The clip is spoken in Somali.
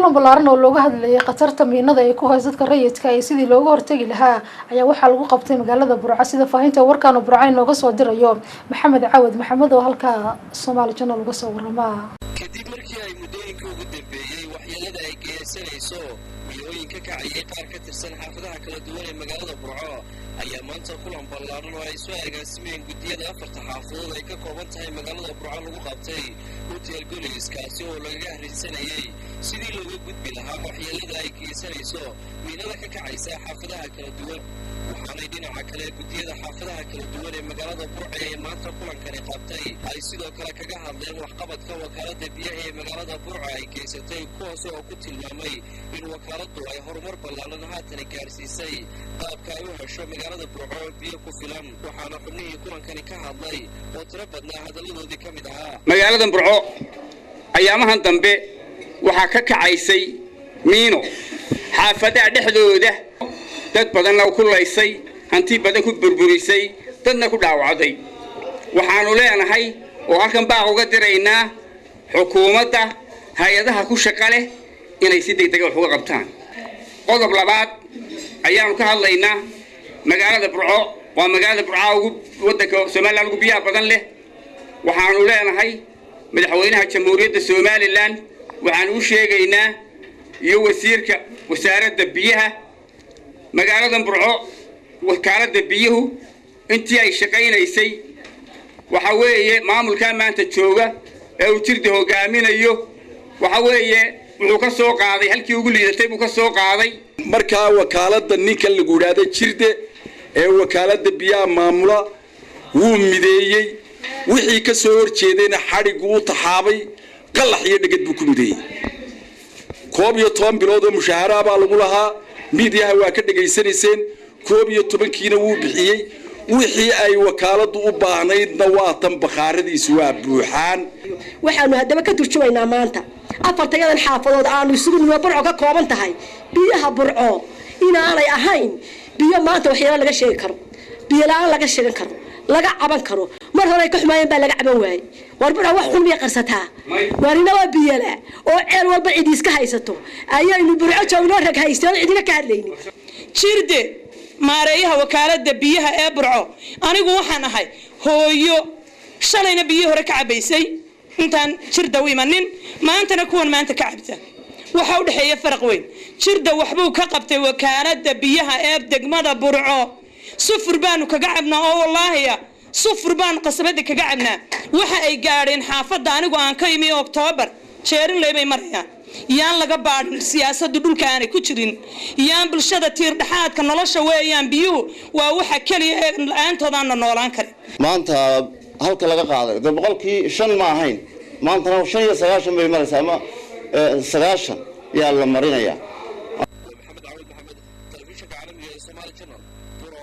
kulan ballaaran oo looga hadlayay khatarta miinada ay ku hayso dadka rayidka ay sidii looga hortagi lahaa ayaa waxaa lagu qabtay magaalada Burco sida faahinta warkaan oo Burco inooga soo dirayo Maxamed Caawad Maxamed oo halka Soomaali Channel uga soo warama kadib markii ay muddooyinka ugu dambeeyay waxyeelada ay geysanayso milooyinka ka kacayay qaar ka tirsan xaafadaha kala duwan ee magaalada Burco ayaa maanta kulan ballaaran oo ay soo agaasimeen gudiyada afarta xaafadood ay ka kooban tahay magaalada Burco lagu qabtay hotel Golis kaasi oo laga harisanayay sidii looga gudbi lahaa waxyeelada ay geysanayso miinada ka kacaysa xaafadaha kala duwan waxaana dhinaca kale gudiyada xaafadaha kala duwan ee magaalada Burco ee maanta kulankani qabtay ay sidoo kale kaga hadleen waxqabadka wakaalada biyaha ee magaalada Burco ay geysatay kuwaas oo ku tilmaamay in wakaaladu ay horumar ballaaran haatan gaarsiisay qaabka ay u hesho magaalada Burco biyo ku filan waxaana xubnihii kulankani ka hadlay oo tiro badnaa hadaladoodii ka mid ahaa magaalada Burco ayaamahan dambe waxaa ka kacaysay miino xaafadaha dhexdooda dad badan oo ku laysay hanti badan ku burburisay dadna ku dhaawacday waxaanu leenahay oo halkan baa uga diraynaa xukuumadda hay'adaha ku shaqo leh inay si degdeg ah uga qabtaan qodob labaad ayaanu ka hadlaynaa magaalada Burco waa magaalada Burco ugu wadanka Soomaaliland ugu biyaha badan leh waxaanu leenahay madaxweynaha jamhuuriyadda Soomaaliland waxaan u sheegaynaa iyo wasiirka wasaaradda biyaha magaalada Burco wakaalada biyuhu intii ay shaqaynaysay waxa weeye maamulka maanta jooga ee uu jirda hogaaminayo waxa weeye wuxuu ka soo qaaday halkii ugu liidatay buu ka soo qaaday marka wakaalada ninka lagu yiraahdo jirde ee wakaalada biyaha maamula wuu mideeyay wixii ka soo horjeedayna xarigu u taxaabay qalax iyo dhigad buu ku mideeyay koob iyo 10 bilood oo mushaahara baa lagu lahaa miidiyaha waa ka dhageysanayseen koob iyo 10 kiina wuu bixiyay wixii ay wakaaladu u baahnaydna waa tan bakhaaradiisu waa buuxaan waxaanu hadaba ka turjumaynaa maanta afartayadan xaafadood aanu isugu nimo Burco ka kooban tahay biyaha Burco inaanay ahayn biyo maanta waxyaalo laga sheegi karo biyo la'aan laga sheegan karo laga caban karo mar hore ay ka xumaayeen baa laga caban waayay war Burco wax xun miya qarsataa warina waa biyo la oo ceel walba cid iska haysato ayaynu Burco joogno rag haystaan cidina ka hadlaynin jirde maareeyaha wakaalada biyaha ee Burco anigu waxaan ahay hooyo shalayna biyo hore ka cabaysay intaan jirda u imanin maantana kuwan maanta ka cabta waxa u dhaxeeya farq weyn jirda waxbuu ka qabtay wakaalada biyaha ee degmada Burco sufur baanu kaga cabnaa oo wallaahi sufur baan qasabada kaga cabnaa waxa ay gaareen xaafada anigu aan ka imi October jeerin leebay marayaan yaan laga baadhin siyaasadda dhulka aanay ku jirin yaan bulshada tiir dhaxaadka nolosha weeyaan biyuhu waa waxa kaliya ee la'aantooda aan noolaan karin maanta halka laga qaaday boqolkii 5 ma ahayn maanta 95 bay maraysaa ama 90 yaa la marinayaa Maxamed Caawad Maxamed telefishinka caalamiga ee Soomaali Channel Burco